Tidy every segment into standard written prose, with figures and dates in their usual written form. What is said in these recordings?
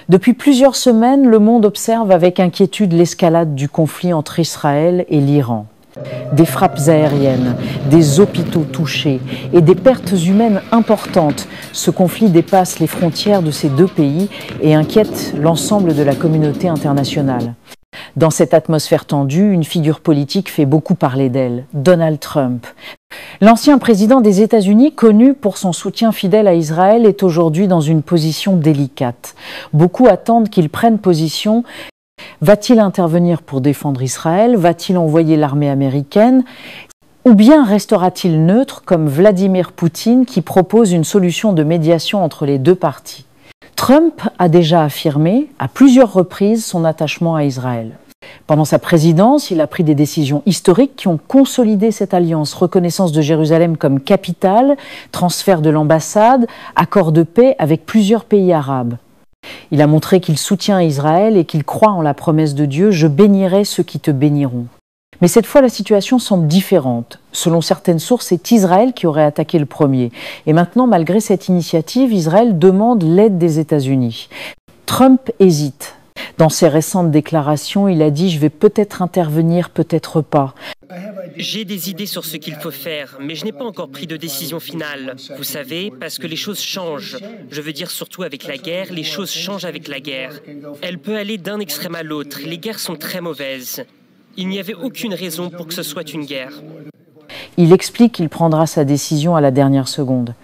Depuis plusieurs semaines, le monde observe avec inquiétude l'escalade du conflit entre Israël et l'Iran. Des frappes aériennes, des hôpitaux touchés et des pertes humaines importantes. Ce conflit dépasse les frontières de ces deux pays et inquiète l'ensemble de la communauté internationale. Dans cette atmosphère tendue, une figure politique fait beaucoup parler d'elle, Donald Trump. L'ancien président des États-Unis, connu pour son soutien fidèle à Israël, est aujourd'hui dans une position délicate. Beaucoup attendent qu'il prenne position. Va-t-il intervenir pour défendre Israël? Va-t-il envoyer l'armée américaine? Ou bien restera-t-il neutre comme Vladimir Poutine qui propose une solution de médiation entre les deux parties? Trump a déjà affirmé à plusieurs reprises son attachement à Israël. Pendant sa présidence, il a pris des décisions historiques qui ont consolidé cette alliance. Reconnaissance de Jérusalem comme capitale, transfert de l'ambassade, accord de paix avec plusieurs pays arabes. Il a montré qu'il soutient Israël et qu'il croit en la promesse de Dieu « Je bénirai ceux qui te béniront ». Mais cette fois, la situation semble différente. Selon certaines sources, c'est Israël qui aurait attaqué le premier. Et maintenant, malgré cette initiative, Israël demande l'aide des États-Unis. Trump hésite. Dans ses récentes déclarations, il a dit « Je vais peut-être intervenir, peut-être pas ». J'ai des idées sur ce qu'il faut faire, mais je n'ai pas encore pris de décision finale. Vous savez, parce que les choses changent. Je veux dire surtout avec la guerre, les choses changent avec la guerre. Elle peut aller d'un extrême à l'autre. Les guerres sont très mauvaises. Il n'y avait aucune raison pour que ce soit une guerre. Il explique qu'il prendra sa décision à la dernière seconde.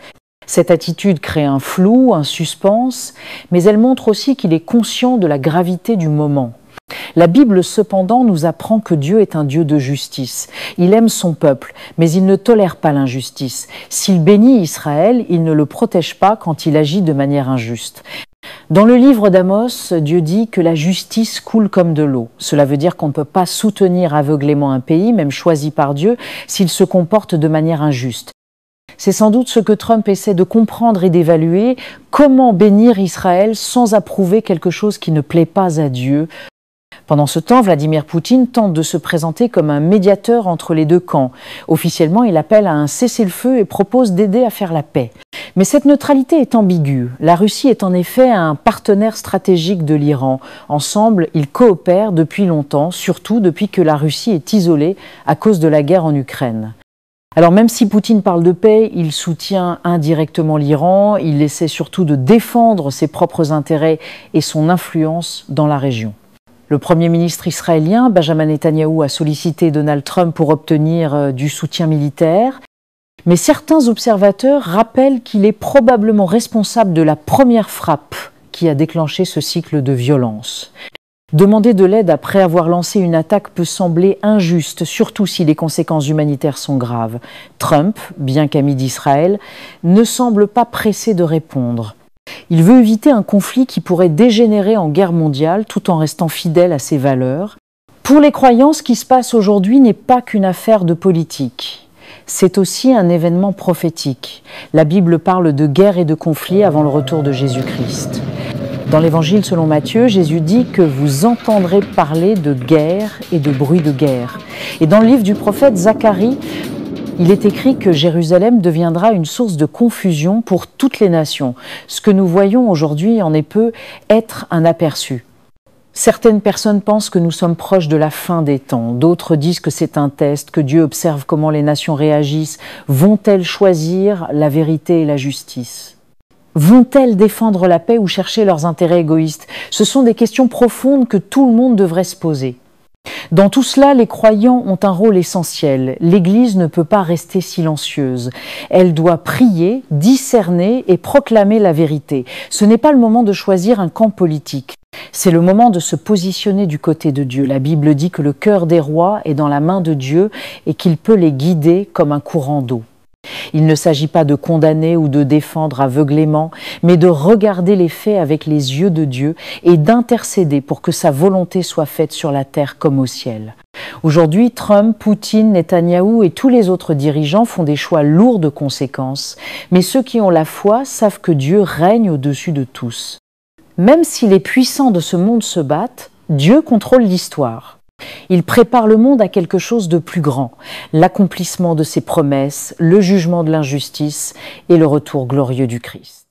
Cette attitude crée un flou, un suspense, mais elle montre aussi qu'il est conscient de la gravité du moment. La Bible, cependant, nous apprend que Dieu est un Dieu de justice. Il aime son peuple, mais il ne tolère pas l'injustice. S'il bénit Israël, il ne le protège pas quand il agit de manière injuste. Dans le livre d'Amos, Dieu dit que la justice coule comme de l'eau. Cela veut dire qu'on ne peut pas soutenir aveuglément un pays, même choisi par Dieu, s'il se comporte de manière injuste. C'est sans doute ce que Trump essaie de comprendre et d'évaluer, comment bénir Israël sans approuver quelque chose qui ne plaît pas à Dieu. Pendant ce temps, Vladimir Poutine tente de se présenter comme un médiateur entre les deux camps. Officiellement, il appelle à un cessez-le-feu et propose d'aider à faire la paix. Mais cette neutralité est ambiguë. La Russie est en effet un partenaire stratégique de l'Iran. Ensemble, ils coopèrent depuis longtemps, surtout depuis que la Russie est isolée à cause de la guerre en Ukraine. Alors même si Poutine parle de paix, il soutient indirectement l'Iran, il essaie surtout de défendre ses propres intérêts et son influence dans la région. Le Premier ministre israélien, Benjamin Netanyahou, a sollicité Donald Trump pour obtenir du soutien militaire. Mais certains observateurs rappellent qu'il est probablement responsable de la première frappe qui a déclenché ce cycle de violence. Demander de l'aide après avoir lancé une attaque peut sembler injuste, surtout si les conséquences humanitaires sont graves. Trump, bien qu'ami d'Israël, ne semble pas pressé de répondre. Il veut éviter un conflit qui pourrait dégénérer en guerre mondiale tout en restant fidèle à ses valeurs. Pour les croyants, ce qui se passe aujourd'hui n'est pas qu'une affaire de politique. C'est aussi un événement prophétique. La Bible parle de guerre et de conflit avant le retour de Jésus-Christ. Dans l'Évangile selon Matthieu, Jésus dit que vous entendrez parler de guerre et de bruit de guerre. Et dans le livre du prophète Zacharie, il est écrit que Jérusalem deviendra une source de confusion pour toutes les nations. Ce que nous voyons aujourd'hui en est peu être un aperçu. Certaines personnes pensent que nous sommes proches de la fin des temps. D'autres disent que c'est un test, que Dieu observe comment les nations réagissent. Vont-elles choisir la vérité et la justice ? Vont-elles défendre la paix ou chercher leurs intérêts égoïstes? Ce sont des questions profondes que tout le monde devrait se poser. Dans tout cela, les croyants ont un rôle essentiel. L'Église ne peut pas rester silencieuse. Elle doit prier, discerner et proclamer la vérité. Ce n'est pas le moment de choisir un camp politique. C'est le moment de se positionner du côté de Dieu. La Bible dit que le cœur des rois est dans la main de Dieu et qu'il peut les guider comme un courant d'eau. Il ne s'agit pas de condamner ou de défendre aveuglément, mais de regarder les faits avec les yeux de Dieu et d'intercéder pour que sa volonté soit faite sur la terre comme au ciel. Aujourd'hui, Trump, Poutine, Netanyahou et tous les autres dirigeants font des choix lourds de conséquences, mais ceux qui ont la foi savent que Dieu règne au-dessus de tous. Même si les puissants de ce monde se battent, Dieu contrôle l'histoire. Il prépare le monde à quelque chose de plus grand, l'accomplissement de ses promesses, le jugement de l'injustice et le retour glorieux du Christ.